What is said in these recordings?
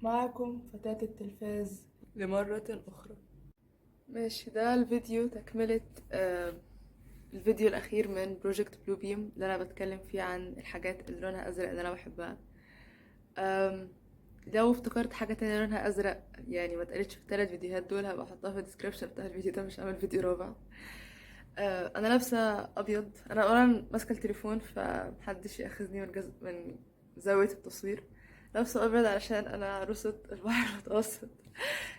معكم فتاة التلفاز لمرة أخرى. ماشي، ده الفيديو تكملة الفيديو الأخير من بروجكت بلو بيم اللي أنا بتكلم فيه عن الحاجات اللي لونها أزرق اللي أنا بحبها. آم، لو افتكرت حاجة تانية لونها أزرق يعني ما اتقالتش في التلات فيديوهات دول هبقى أحطها في الديسكريبشن بتاع الفيديو ده، مش هعمل فيديو رابع. أنا لابسة أبيض. أنا أولا ماسكة التليفون فمحدش ياخذني من زاوية التصوير. لابسة أبيض علشان أنا عروسة البحر المتوسط.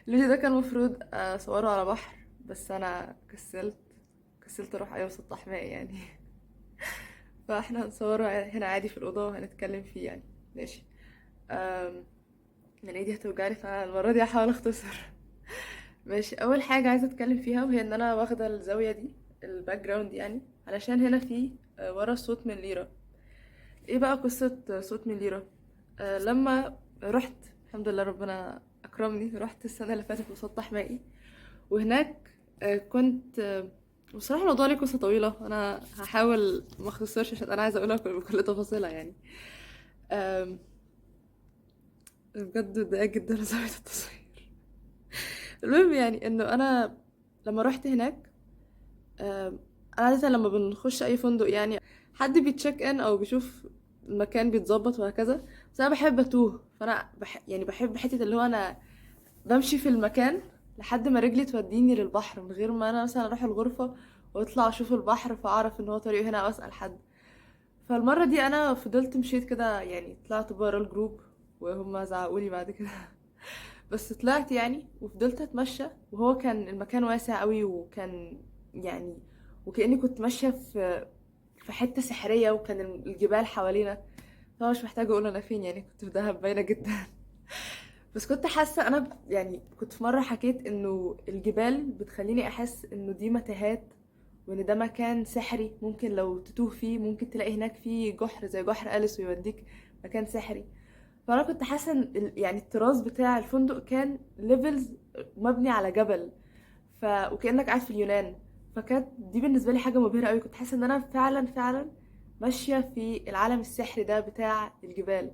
الفيديو ده كان المفروض اصوره على بحر، بس انا كسلت اروح اي مسطح مائي يعني. فاحنا هنصوره هنا عادي في الاوضه وهنتكلم فيه يعني. ماشي. أم، من ايدي هتوجعلي فالمره دي هحاول اختصر. ماشي، اول حاجه عايزه اتكلم فيها وهي ان انا واخده الزاويه دي، الباك جراوند يعني، علشان هنا في ورا صوت من ليرة. ايه بقى قصه صوت من ليرة؟ لما رحت، الحمد لله ربنا اكرمني، رحت السنه اللي فاتت مسطح مائي. وهناك كنت بصراحة الموضوع ليه قصة طويلة، أنا هحاول ما اختصرش عشان أنا عايزة أقولها بكل تفاصيلها يعني. آم، بجد متضايقة جدا من زاوية التصوير. المهم يعني إنه أنا لما روحت هناك، أنا عادة لما بنخش أي فندق يعني حد بيتشيك إن أو بيشوف المكان بيتظبط وهكذا. بس أنا بحب أتوه، فأنا يعني بحب حتة اللي هو أنا بمشي في المكان لحد ما رجلي توديني للبحر، من غير ما انا مثلا اروح الغرفة واطلع اشوف البحر فاعرف ان هو طريقه هنا او اسأل حد. فالمرة دي انا فضلت مشيت كده يعني، طلعت برا الجروب وهم زعقولي بعد كده. بس طلعت يعني وفضلت اتمشى، وهو كان المكان واسع قوي وكان يعني، وكأني كنت ماشية في حتة سحرية، وكان الجبال حوالينا. طبعا مش محتاجة اقول انا فين يعني، كنت في دهب باينة جدا. بس كنت حاسه انا يعني كنت في مره حكيت انه الجبال بتخليني احس انه دي متاهات، وان ده مكان سحري ممكن لو تتوه فيه ممكن تلاقي هناك فيه جحر زي جحر أليس ويوديك مكان سحري. فانا كنت حاسه ان يعني الطراز بتاع الفندق كان ليفلز مبني على جبل، وكانك قاعد في اليونان. فكانت دي بالنسبه لي حاجه مبهره قوي، كنت حاسه ان انا فعلا فعلا ماشيه في العالم السحري ده بتاع الجبال.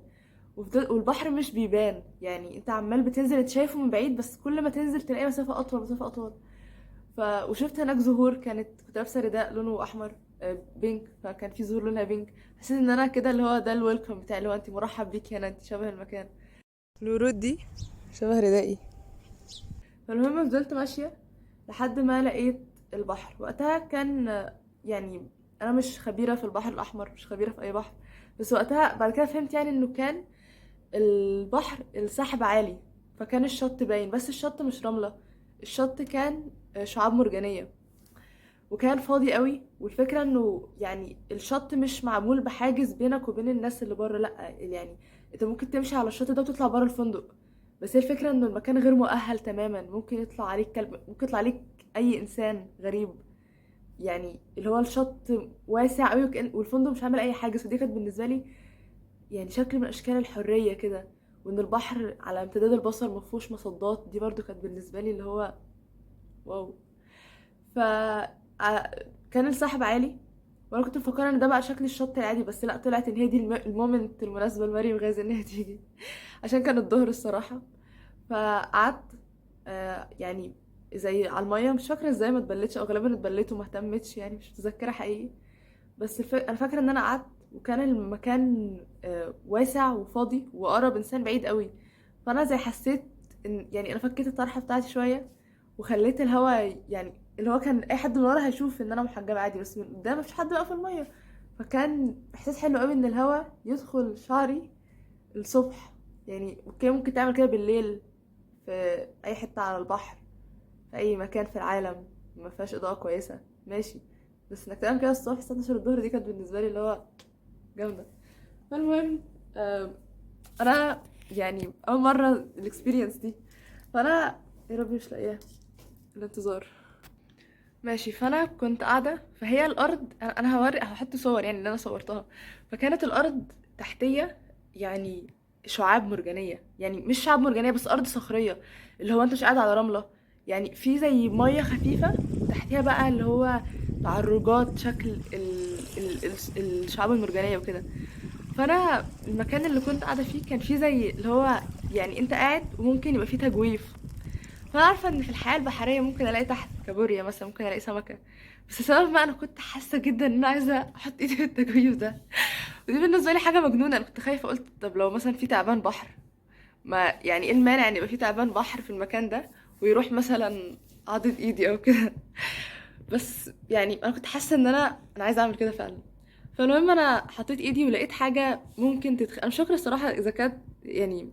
والبحر مش بيبان يعني، انت عمال بتنزل انت شايفه من بعيد، بس كل ما تنزل تلاقي مسافة اطول مسافة اطول. وشفت هناك زهور، كنت لابسة رداء لونه احمر، بينك، فكان في زهور لونها بينك. حسيت ان انا كده اللي هو ده الويلكم بتاعي، اللي هو انت مرحب بيكي هنا، انت شبه المكان. الورود دي شبه ردائي. فالمهم فضلت ماشية لحد ما لقيت البحر. وقتها كان يعني انا مش خبيرة في البحر الاحمر، مش خبيرة في اي بحر. بس وقتها بعد كده فهمت يعني انه كان البحر السحب عالي، فكان الشط باين، بس الشط مش رملة، الشط كان شعاب مرجانية، وكان فاضي قوي. والفكرة انه يعني الشط مش معمول بحاجز بينك وبين الناس اللي بره، لا يعني انت ممكن تمشي على الشط ده وتطلع بره الفندق. بس هي الفكرة انه المكان غير مؤهل تماما، ممكن يطلع عليك كلب، ممكن يطلع عليك اي انسان غريب يعني. اللي هو الشط واسع قوي والفندق مش عامل اي حاجة. ودي كانت بالنسبة لي يعني شكل من اشكال الحريه كده، وان البحر على امتداد البصر مفهوش مصدات، دي برضو كانت بالنسبه لي اللي هو واو. ف كان السحب عالي، وانا كنت مفكره ان ده بقى شكل الشط العادي، بس لا، طلعت ان هي دي المومنت المناسبه لمريم غازي انها تيجي. عشان كان الظهر الصراحه. فقعدت يعني زي على الميه، مش فاكره ازاي ما اتبلتش، او غالبا اتبليت وما اهتمتش يعني، مش متذكره حقيقي. بس انا فاكره ان انا قعدت، وكان المكان واسع وفاضي وقرب انسان بعيد قوي. فانا زي حسيت ان يعني انا فكيت الطرحه بتاعتي شويه، وخليت الهوا يعني اللي هو كان اي حد من ورا هيشوف ان انا محجبه عادي، بس من قدام مفيش حد بقى في الميه. فكان احساس حلو قوي ان الهوا يدخل شعري الصبح يعني. اوكي ممكن تعمل كده بالليل في اي حته على البحر في اي مكان في العالم ما فيهاش اضاءه كويسه، ماشي. بس انك تعمل كده الصبح الساعه 12 الظهر، دي كانت بالنسبه لي اللي هو جامده. فالمهم انا يعني اول مره الاكسبيرينس دي، فانا يا ربي مش لاقياها، الانتظار. ماشي، فانا كنت قاعده، فهي الارض انا هحط صور يعني اللي انا صورتها. فكانت الارض تحتيه يعني شعاب مرجانيه، يعني مش شعاب مرجانيه بس ارض صخريه، اللي هو انت مش قاعد على رمله يعني، في زي ميه خفيفه، وتحتيها بقى اللي هو تعرجات شكل الشعاب المرجانيه وكده. فانا المكان اللي كنت قاعده فيه كان فيه زي اللي هو يعني انت قاعد وممكن يبقى فيه تجويف. فانا عارفه ان في الحياه البحريه ممكن الاقي تحت كابوريا مثلا، ممكن الاقي سمكه. بس السبب ما انا كنت حاسه جدا ان انا عايزه احط ايدي في التجويف ده. ودي بالنسبه لي حاجه مجنونه. انا كنت خايفه، قلت طب لو مثلا في تعبان بحر، ما يعني ايه المانع ان يبقى في تعبان بحر في المكان ده ويروح مثلا عضد ايدي او كده. بس يعني انا كنت حاسه ان انا عايزه اعمل كده فعلا. فالمهم انا حطيت ايدي ولقيت حاجه ممكن انا مش فاكره الصراحه اذا كانت يعني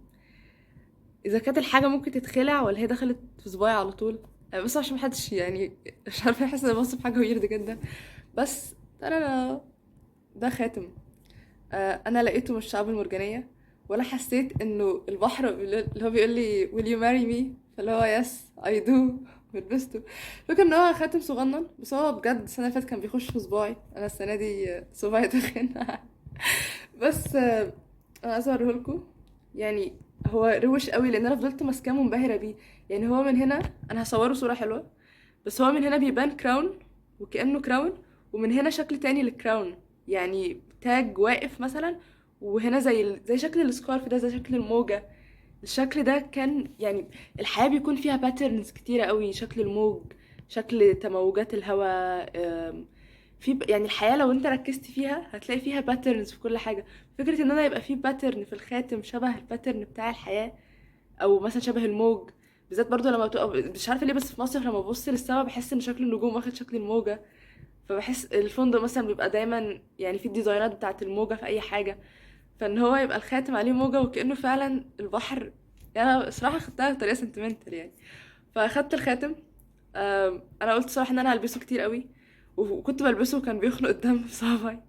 اذا كانت الحاجه ممكن تتخلع ولا هي دخلت في صباعي على طول. بس عشان محدش يعني مش عارفه، احس ان بص حاجه ويرد جدا. بس انا ده خاتم. انا لقيته من الشعاب المرجانيه، ولا حسيت انه البحر اللي هو بيقول لي will you marry me، فاللي هو yes I do ولبسته. فكر ان هو خاتم صغنن، بس هو بجد السنه اللي فاتت كان بيخش في صباعي. انا السنه دي صباعي تخن. بس انا عايزه اوريهولكوا. يعني هو روش قوي لان انا فضلت ماسكاه منبهره بيه. يعني هو من هنا، انا هصوره صوره حلوه، بس هو من هنا بيبان كراون وكأنه كراون، ومن هنا شكل تاني للكراون، يعني تاج واقف مثلا. وهنا زي شكل السكارف ده، زي شكل الموجة. الشكل ده كان يعني الحياة بيكون فيها باترنز كتيرة قوي، شكل الموج، شكل تموجات الهواء. يعني الحياة لو انت ركزت فيها هتلاقي فيها باترنز في كل حاجة. فكرة ان انا يبقى في باترن في الخاتم شبه الباترن بتاع الحياة، او مثلا شبه الموج. بالذات برضو لما بتبقى مش عارفه ليه، بس في مصر لما ببص للسما بحس ان شكل النجوم واخد شكل الموجه. فبحس الفندق مثلا بيبقى دايما يعني في الديزاينات بتاعه الموجه في اي حاجه. فان هو يبقى الخاتم عليه موجه وكانه فعلا البحر. يعني انا صراحه خدتها بطريقه سنتيمنتال يعني. فاخدت الخاتم. انا قلت صراحه ان انا هلبسه كتير قوي، وكنت بلبسه وكان بيخنق الدم في صوابعي.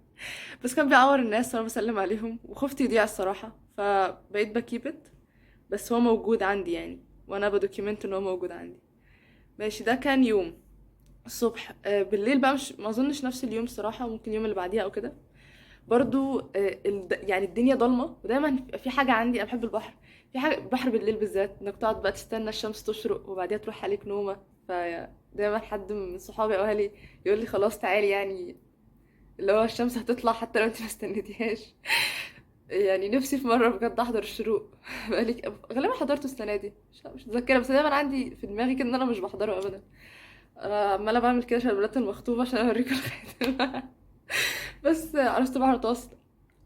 بس كان بيعور الناس وانا بسلم عليهم، وخفت يضيع الصراحه، فبقيت بكيبت. بس هو موجود عندي يعني، وانا بدوكيمنت ان هو موجود عندي. ماشي، ده كان يوم الصبح. بالليل بقى مش ما اظنش نفس اليوم الصراحه، ممكن اليوم اللي بعديها او كده. برضو يعني الدنيا ضلمه، ودايما بيبقى في حاجه عندي. انا بحب البحر. في حاجه البحر بالليل بالذات، انك تقعد بقى تستنى الشمس تشرق وبعديها تروح عليك نومه. فدايما حد من صحابي او اهلي يقول لي خلاص تعالي يعني، اللي هو الشمس هتطلع حتى لو انت ما استنيتيهاش. يعني نفسي في مره بجد احضر الشروق. بقالي غالبا حضرته السنه دي، مش متذكره، بس دايما عندي في دماغي كده ان انا مش بحضره ابدا. انا عماله بعمل كده عشان البنات المخطوبه عشان اوريكم الخاتم. بس عرفت البحر المتوسط.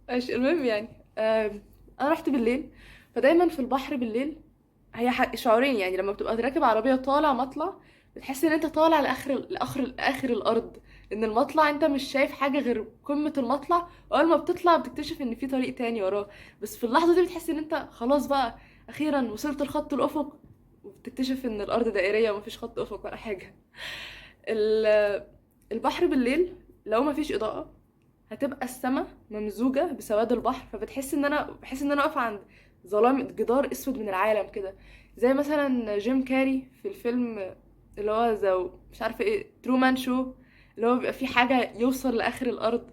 ماشي، المهم يعني انا رحت بالليل. فدايما في البحر بالليل هي شعورين. يعني لما بتبقى راكب عربيه طالع مطلع، بتحس ان انت طالع لاخر الارض. ان المطلع انت مش شايف حاجه غير قمه المطلع، واول ما بتطلع بتكتشف ان في طريق تاني وراه. بس في اللحظه دي بتحس ان انت خلاص بقى اخيرا وصلت لخط الافق، وبتكتشف ان الارض دائريه ومفيش خط افق ولا حاجه. البحر بالليل لو مفيش اضاءه هتبقى السما ممزوجة بسواد البحر، فبتحس ان انا بحس ان انا واقفة عند ظلام جدار اسود من العالم كده. زي مثلا جيم كاري في الفيلم اللي هو مش عارفة ايه، ترومان شو، اللي هو بيبقى فيه حاجة يوصل لآخر الأرض.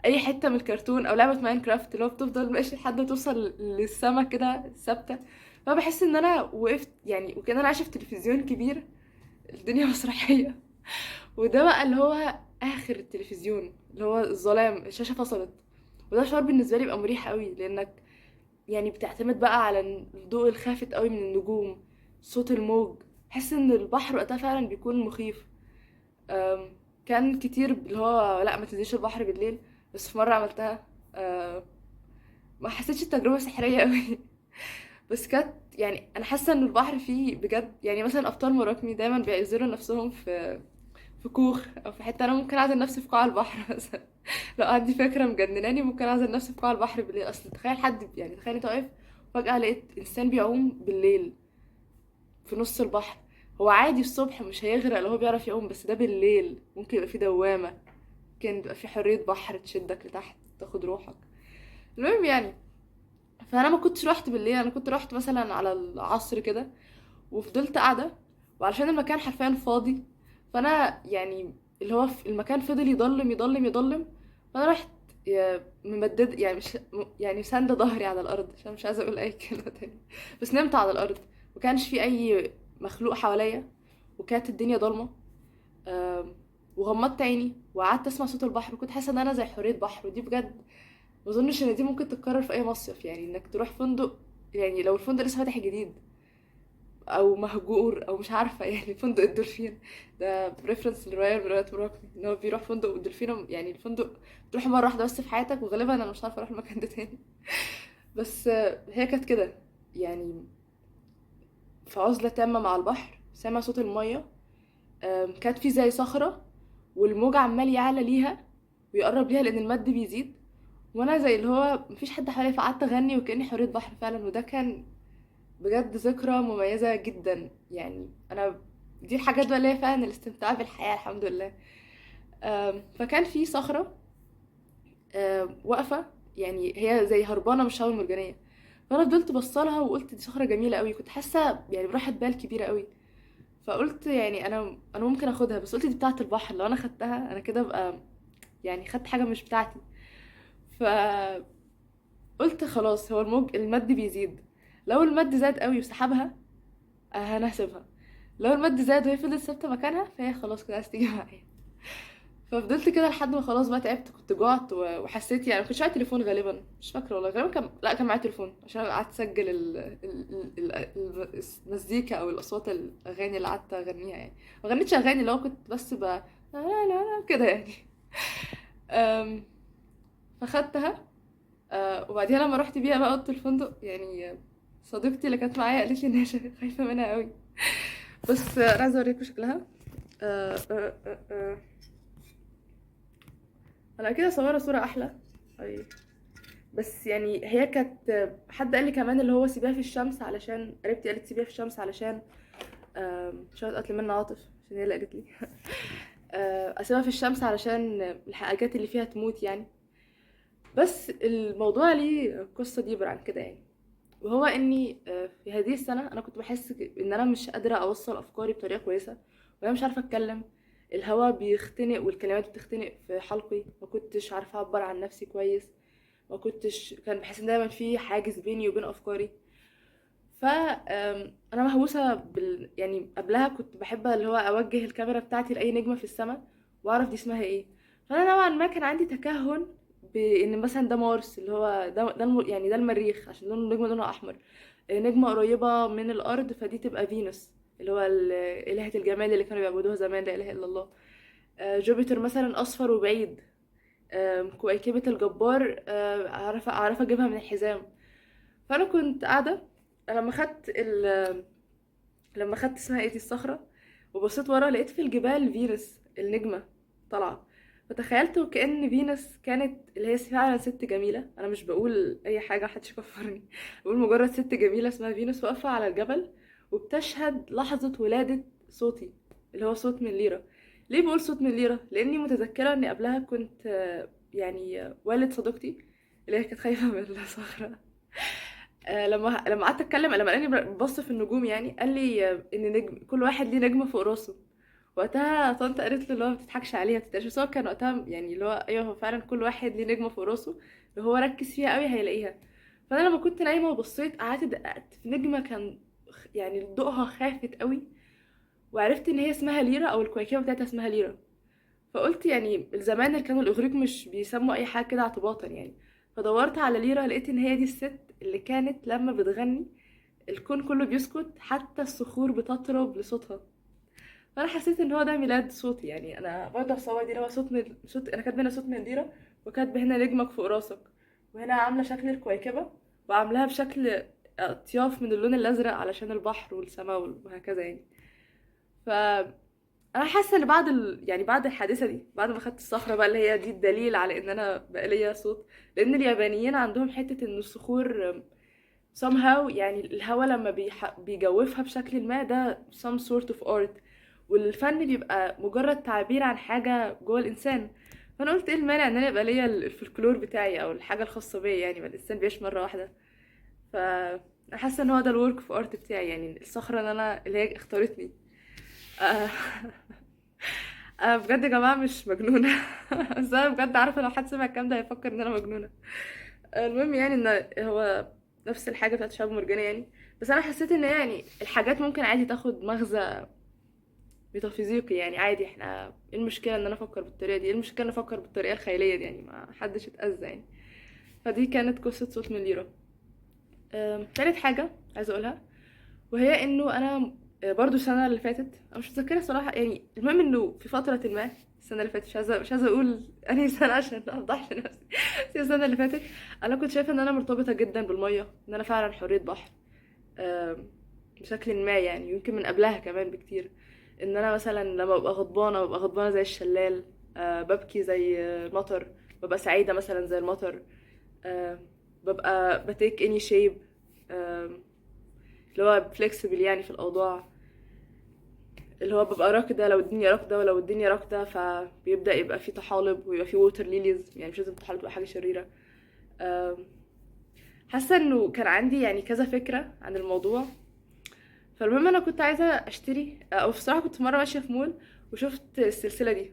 أي حتة من الكرتون أو لعبة ماينكرافت اللي هو بتفضل ماشي لحد ما توصل للسما كده ثابتة. فبحس ان انا وقفت يعني، وكأن انا عايشة في تلفزيون كبير، الدنيا مسرحية. وده بقى اللي هو اخر التلفزيون، اللي هو الظلام، الشاشة فصلت. وده شعور بالنسبة لي بيبقى مريح قوي، لانك يعني بتعتمد بقى على الضوء الخافت قوي من النجوم، صوت الموج. حس ان البحر وقتها فعلا بيكون مخيف. كان كتير اللي هو لا ما تنزلش البحر بالليل، بس في مرة عملتها. ما حسيتش التجربة سحرية قوي. بس كانت يعني انا حاسة ان البحر فيه بجد. يعني مثلا ابطال مراكمي دايما بيعزلوا نفسهم في كوخ او في حته. انا ممكن اعزل نفسي في قاع البحر مثلا. لو عندي فكره مجنناني ممكن اعزل نفسي في قاع البحر بالليل. اصل تخيل حد، يعني تخيل انت واقف فجاه لقيت انسان بيعوم بالليل في نص البحر. هو عادي الصبح مش هيغرق لو هو بيعرف يعوم، بس ده بالليل ممكن يبقى فيه دوامه، ممكن يبقى فيه حريه بحر تشدك لتحت تاخد روحك. المهم يعني، فانا ما كنتش رحت بالليل، انا كنت رحت مثلا على العصر كده، وفضلت قاعدة. وعلشان المكان حرفيا فاضي، فانا يعني اللي هو المكان فضل يضلم يضلم يضلم. فانا رحت ممدد يعني مش يعني ساندة ظهري على الارض، عشان مش عايزه اقول اي كلمه تانية. بس نمت على الارض، مكانش في اي مخلوق حواليا، وكانت الدنيا ضلمه. وغمضت عيني وقعدت اسمع صوت البحر، وكنت حاسه ان انا زي حورية بحر. ودي بجد ما اظنش ان دي ممكن تتكرر في اي مصيف، يعني انك تروح فندق، يعني لو الفندق لسه فاتح جديد او مهجور او مش عارفه يعني فندق الدولفين ده بريفرنس لروايه من روايات مراكمي، ان هو بيروح فندق والدولفين، يعني الفندق تروح مره واحده بس في حياتك، وغالبا انا مش عارفه اروح المكان ده تاني. بس هي كانت كده يعني، في عزله تامه مع البحر، سامع صوت الميه. كانت في زي صخره، والموج عمال يعلى ليها ويقرب ليها لان المد بيزيد، وانا زي اللي هو مفيش حد حواليا، فقعدت اغني وكاني حورية بحر فعلا. وده كان بجد ذكرى مميزة جدا يعني. انا دي الحاجات بقى اللي هي فعلا الاستمتاع بالحياة، الحمد لله. فكان في صخرة واقفة، يعني هي زي هربانة من الشعاب المرجانية. فانا فضلت بصلها وقلت دي صخرة جميلة قوي، كنت حاسة يعني براحة بال كبيرة قوي. فقلت يعني انا ممكن اخدها، بس قلت دي بتاعة البحر، لو انا خدتها انا كده ابقى يعني خدت حاجة مش بتاعتي. فقلت خلاص، هو المد بيزيد، لو المد زاد قوي وسحبها انا هسيبها، لو المد زاد وهي فضلت ثابته مكانها فهي خلاص كده عايزه تيجي معايا. ففضلت كده لحد ما خلاص بقى تعبت، كنت جوعت وحسيت يعني، ما كنتش معايا تليفون غالبا، مش فاكره والله، غالبا كان، لا كان معايا تليفون عشان قعدت اسجل المزيكا او الاصوات الاغاني اللي قعدت اغنيها يعني. ما غنيتش اغاني، اللي هو كنت بس لا لا لا كده يعني. أم، فخدتها. وبعديها لما رحت بيها بقى اوضه الفندق، يعني صديقتي اللي كانت معايا قالت لي ان هي خايفه منها قوي. بس انا عايزه اوريكم شكلها. آه آه آه آه. انا كده صورة صورة احلى. أي. بس يعني هي كانت، حد قال لي كمان اللي هو سيبيها في الشمس، علشان قريبتي قالت سيبيها في الشمس علشان مش هتقتل منى عاطف، عشان هي اللي قالت لي اسيبها في الشمس علشان الحاجات اللي فيها تموت يعني. بس الموضوع ليه قصة ديبر عن كده يعني، وهو اني في هذه السنة انا كنت بحس ان انا مش قادرة اوصل افكاري بطريقة كويسة، وانا مش عارفة اتكلم، الهوا بيختنق والكلمات بتختنق في حلقي، ما كنتش عارفة اعبر عن نفسي كويس، ما كنتش، كان بحس ان دايما في حاجز بيني وبين افكاري. ف انا مهووسة يعني قبلها كنت بحب اللي هو اوجه الكاميرا بتاعتي لاي نجمة في السماء واعرف دي اسمها ايه. فانا نوعا ما كان عندي تكهن بان مثلا ده مارس، اللي هو يعني ده المريخ عشان لون النجمة لونها احمر، نجمة قريبة من الارض فدي تبقى فينوس، اللي هو إلهة الجمال اللي كانوا بيعبدوها زمان، لا اله الا الله. جوبيتر مثلا اصفر وبعيد. كويكبة الجبار عارفة اجيبها من الحزام. فانا كنت قاعدة لما خدت لما خدت اسمها ايه دي الصخرة، وبصيت ورا لقيت في الجبال فينوس النجمة طالعة. فتخيلت وكأن فينوس كانت اللي هي فعلا ست جميلة، انا مش بقول اي حاجة محدش يكفرني، بقول مجرد ست جميلة اسمها فينوس واقفة على الجبل وبتشهد لحظة ولادة صوتي، اللي هو صوت من ليرة. ليه بقول صوت من ليرة؟ لاني متذكرة اني قبلها كنت يعني والد صديقتي اللي هي كانت خايفة من الصخرة، لما قعدت اتكلم، لما لقاني ببص في النجوم يعني، قال لي ان نجم كل واحد ليه نجمه فوق راسه. وقتها طنط قالت له اللي هو ما تضحكش عليها بتتقالش، بس هو كان وقتها يعني اللي هو ايوه، هو فعلا كل واحد ليه نجمه فوق راسه، لو هو ركز فيها قوي هيلاقيها. فانا لما كنت نايمه وبصيت قعدت دققت في نجمه كان يعني ضوءها خافت قوي، وعرفت ان هي اسمها ليرا، او الكويكبه بتاعتها اسمها ليرا. فقلت يعني زمان اللي كانوا الاغريق مش بيسموا اي حاجه كده اعتباطا يعني. فدورت على ليرا لقيت ان هي دي الست اللي كانت لما بتغني الكون كله بيسكت، حتى الصخور بتطرب لصوتها. فانا حسيت ان هو ده ميلاد صوتي يعني. انا برضه الصور دي اللي هو صوت انا كاتبه هنا صوت من ليرا، وكاتبه هنا نجمك فوق راسك، وهنا عامله شكل الكويكبه وعاملاها بشكل اطياف من اللون الازرق علشان البحر والسماء وهكذا يعني. ف انا حاسه ان يعني بعد الحادثه دي، بعد ما خدت الصخره بقى اللي هي دي الدليل على ان انا بقى ليا صوت، لان اليابانيين عندهم حته ان الصخور somehow يعني الهوا لما بيجوفها بشكل ما ده some sort of art، والفن بيبقى مجرد تعبير عن حاجه جوه الانسان. فانا قلت ايه المانع ان انا يبقى ليا الفلكلور بتاعي او الحاجه الخاصه بيا، يعني ما الانسان بيعيش مره واحده. ف حاسه ان هو ده الورك في ارت بتاعي، يعني الصخره اللي انا اللي هي اختارتني. آه، انا بجد يا جماعه مش مجنونه بس انا بجد عارفه لو حد سمع الكلام ده هيفكر ان انا مجنونه. المهم يعني ان هو نفس الحاجه بتاعت شعاب مرجانيه يعني. بس انا حسيت ان يعني الحاجات ممكن عادي تاخد مغزى ميتافيزيقي، يعني عادي، احنا ايه المشكله ان انا افكر بالطريقه دي؟ ايه المشكله ان افكر بالطريقه الخياليه دي؟ يعني ما حدش اتاذى يعني. فدي كانت قصة صوت من ليرة. تالت حاجة عايزة اقولها، وهي انه انا برضو السنة اللي فاتت انا مش متذكرة صراحة يعني، المهم انه في فترة ما السنة اللي فاتت، مش عايزة اقول انهي سنة عشان ما اوضحش نفسي. بس السنة اللي فاتت انا كنت شايفة ان انا مرتبطة جدا بالمية، ان انا فعلا حورية بحر آم، بشكل ما يعني، يمكن من قبلها كمان بكتير. ان انا مثلا لما ببقى غضبانة زي الشلال، ببكي زي المطر، ببقى سعيدة مثلا زي المطر، آه، ببقى بتيك اني شيب، اللي هو فليكسبل يعني في الاوضاع، اللي هو ببقى راكده لو الدنيا راكده، ولو الدنيا راكده فبيبدا يبقى في طحالب ويبقى في ووتر ليليز، يعني مش لازم الطحالب تبقى حاجه شريره. آم، حاسه انه كان عندي يعني كذا فكره عن الموضوع. فالمهم انا كنت عايزه اشتري، او بصراحه كنت مره ماشيه في مول وشفت السلسله دي.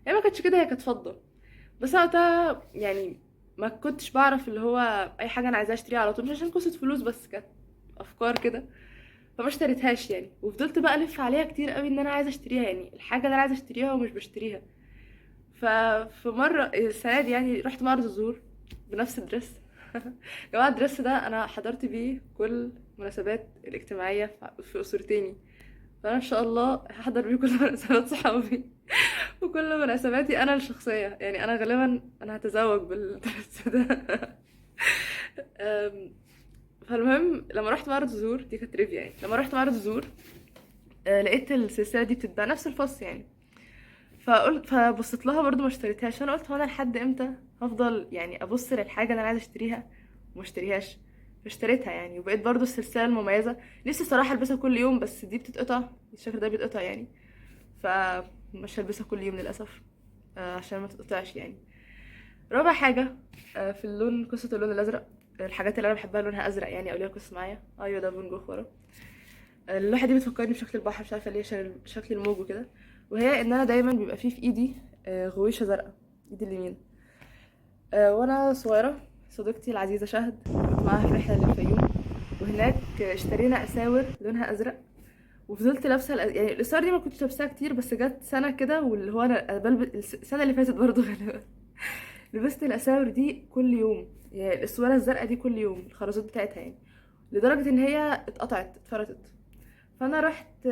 هي ما كانتش كده، هي كانت فضه، بس أنا وقتها يعني ما كنتش بعرف اللي هو اي حاجه انا عايزاها اشتريها على طول، مش عشان قصه فلوس، بس كانت افكار كده. فما اشتريتهاش يعني، وفضلت بقى الف عليها كتير قوي ان انا عايزه اشتريها، يعني الحاجه اللي انا عايزه اشتريها ومش بشتريها. ففي مره السنه دي يعني رحت معرض الزهور بنفس الدرس. يا جماعه الدرس ده انا حضرت بيه كل المناسبات الاجتماعيه في اسرتيني، فانا ان شاء الله هحضر بيه كل مناسبات صحابي وكل مناسباتي انا الشخصيه، يعني انا غالبا انا هتزوج بالدرس ده. أم، فالمهم لما رحت معرض الزهور دي كانت ريفيا يعني، لما رحت معرض الزهور لقيت السلسله دي بتتباع نفس الفص يعني. فقلت فبصيت لها برضو ما اشتريتهاش، انا قلت هو انا لحد امتى هفضل يعني ابص للحاجه اللي انا عايزه اشتريها وما اشتريهاش؟ فاشتريتها يعني، وبقيت برضو السلسله المميزه. نفسي صراحه البسها كل يوم، بس دي بتتقطع، الشكل ده بيتقطع يعني، فمش هلبسها كل يوم للاسف، عشان ما تتقطعش يعني. رابع حاجه في اللون، قصه اللون الازرق. الحاجات اللي انا بحبها لونها ازرق يعني، او ليها قصه معايا. ايوه ده بون جوخ ورا. اللوحه دي بتفكرني بشكل البحر، مش عارفه ليه، عشان شكل الموج وكده. وهي ان انا دايما بيبقى فيه في ايدي غويشه زرقاء، ايدي اليمين. وانا صغيره صديقتي العزيزه شهد كنت معاها في رحله للفيوم، وهناك اشترينا اساور لونها ازرق. وفضلت لابسه يعني الاساور دي ما كنتش لابساها كتير، بس جت سنه كده واللي هو انا بلبس السنه اللي فاتت برضه غالبا لبست الاساور دي كل يوم، يعني الاسوره الزرقاء دي كل يوم، الخرزات بتاعتها يعني، لدرجه ان هي اتقطعت اتفرطت. فانا رحت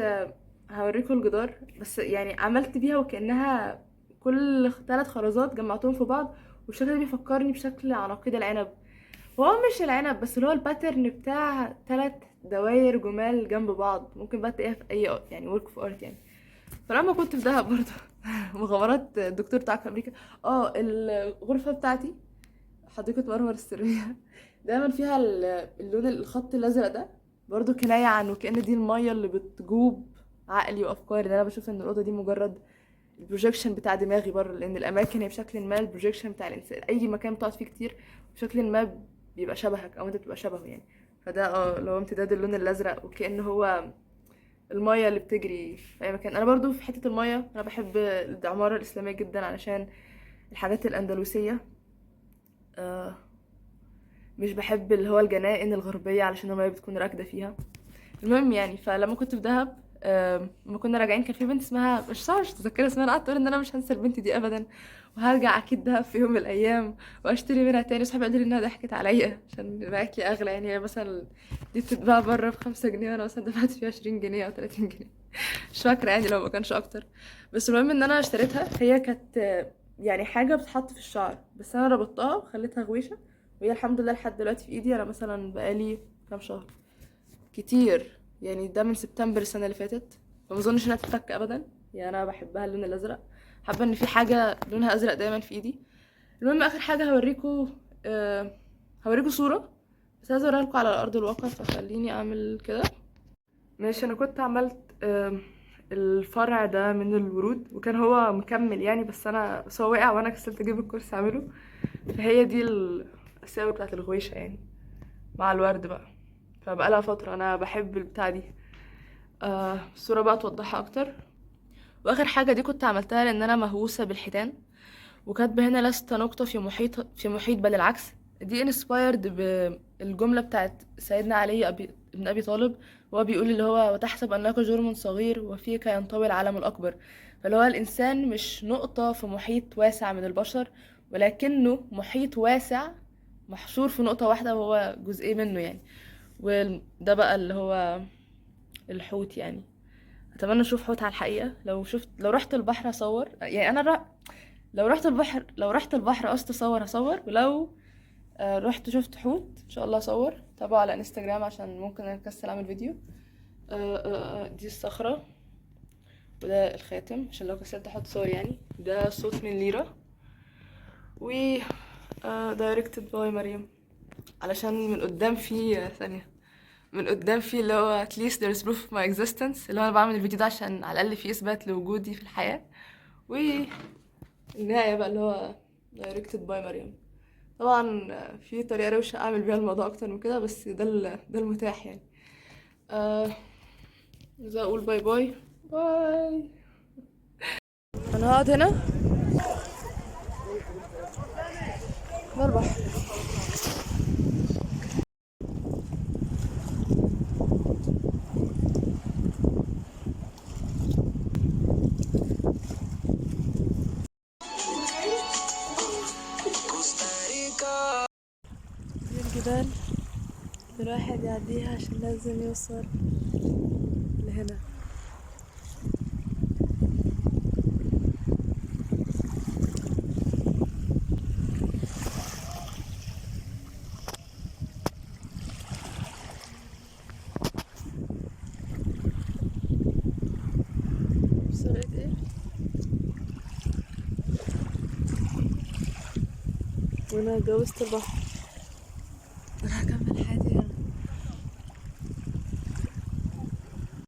هوريكم الجدار، بس يعني عملت بيها وكأنها كل 3 خرزات جمعتهم في بعض، والشكل ده بيفكرني بشكل عناقيد العنب. هو مش العنب بس، اللي هو الباترن بتاع 3 دواير جمال جنب بعض، ممكن بقى تلاقيها في اي يعني ورك في ارت يعني. فلما كنت في دهب برضه مغامرات الدكتور بتاعك في امريكا، الغرفه بتاعتي حديقه مرمر السريه دايما فيها اللون الخط الازرق ده، برضو كناية عن وكأن دي المية اللي بتجوب عقلي وافكاري، ان انا بشوف ان الاوضه دي مجرد البروجيكشن بتاع دماغي بره، لان الاماكن هي بشكل ما البروجيكشن بتاع الانسان، اي مكان بتقعد فيه كتير بشكل ما بيبقى شبهك او انت بتبقى شبهه يعني. فده لو امتداد اللون الازرق، وكأن هو المية اللي بتجري في اي مكان. انا برضو في حتة المية انا بحب العمارة الاسلامية جدا، علشان الحاجات الاندلسية. آه، مش بحب اللي هو الجنائن الغربية علشان المية بتكون راكدة فيها. المهم يعني، فلما كنت في دهب لما كنا راجعين كان في بنت اسمها، مش صعب مش متذكره اسمها، انا قعدت اقول ان انا مش هنسى البنت دي ابدا، وهرجع اكيد دهب في يوم من الايام واشتري منها تاني. صحابي قالوا لي انها ضحكت عليا عشان باعت لي اغلى، يعني هي مثلا دي بتتباع بره ب5 جنيه، وانا مثلا دفعت فيها 20 جنيه او 30 جنيه، مش فاكره يعني لو ما كانش اكتر. بس المهم ان انا اشتريتها، هي كانت يعني حاجه بتتحط في الشعر، بس انا ربطتها وخليتها غويشه، وهي الحمد لله لحد دلوقتي في ايدي. انا مثلا بقالي كام شهر كتير يعني، ده من سبتمبر السنه اللي فاتت، فما اظنش انها تتفك ابدا. يعني انا بحبها اللون الازرق، حابه ان في حاجه لونها ازرق دايما في ايدي. المهم اخر حاجه هوريكم صوره، بس عايزه اوريها لكم على ارض الواقع، فخليني اعمل كده. ماشي، انا كنت عملت الفرع ده من الورود، وكان هو مكمل يعني، بس هو وقع وانا كسلت اجيب الكرسي اعمله. فهي دي الاساور بتاعت الغويشه يعني، مع الورد بقى. فبقالها فتره انا بحب البتاع دي. الصورة بقى توضحها اكتر. واخر حاجة دي كنت عملتها لان انا مهووسة بالحيتان، وكاتبة هنا لست نقطة في محيط بل العكس. دي انسبايرد بالجملة بتاعت سيدنا علي ابن ابي طالب، وهو بيقول اللي هو وتحسب انك جرم صغير وفيك ينطوي العالم الاكبر. فاللي هو الانسان مش نقطة في محيط واسع من البشر، ولكنه محيط واسع محشور في نقطة واحدة وهو جزئين منه يعني. وده بقى اللي هو الحوت يعني. اتمنى اشوف حوت على الحقيقة. لو رحت البحر اصور يعني. لو رحت البحر قصدي اصور هصور. ولو رحت شفت حوت ان شاء الله اصور. تابعوا على انستجرام عشان ممكن اكسل اعمل فيديو. دي الصخرة وده الخاتم عشان لو كسلت احط صور يعني. ده صوت من ليرة. و directed by مريم. علشان من قدام في ثانية. من قدام في اللي هو at least there's proof of my existence، اللي هو انا بعمل الفيديو ده عشان على الاقل في اثبات لوجودي في الحياة. والنهاية بقى اللي هو directed by مريم. طبعا في طريقة روشة اعمل بيها الموضوع اكتر من كده، بس ده المتاح يعني. عايزة اقول باي باي. باي. انا هقعد هنا. ده البحر. دي الجبال اللي الواحد يعديها عشان لازم يوصل لهنا. بس لقيت ايه؟ وانا اتجوزت البحر.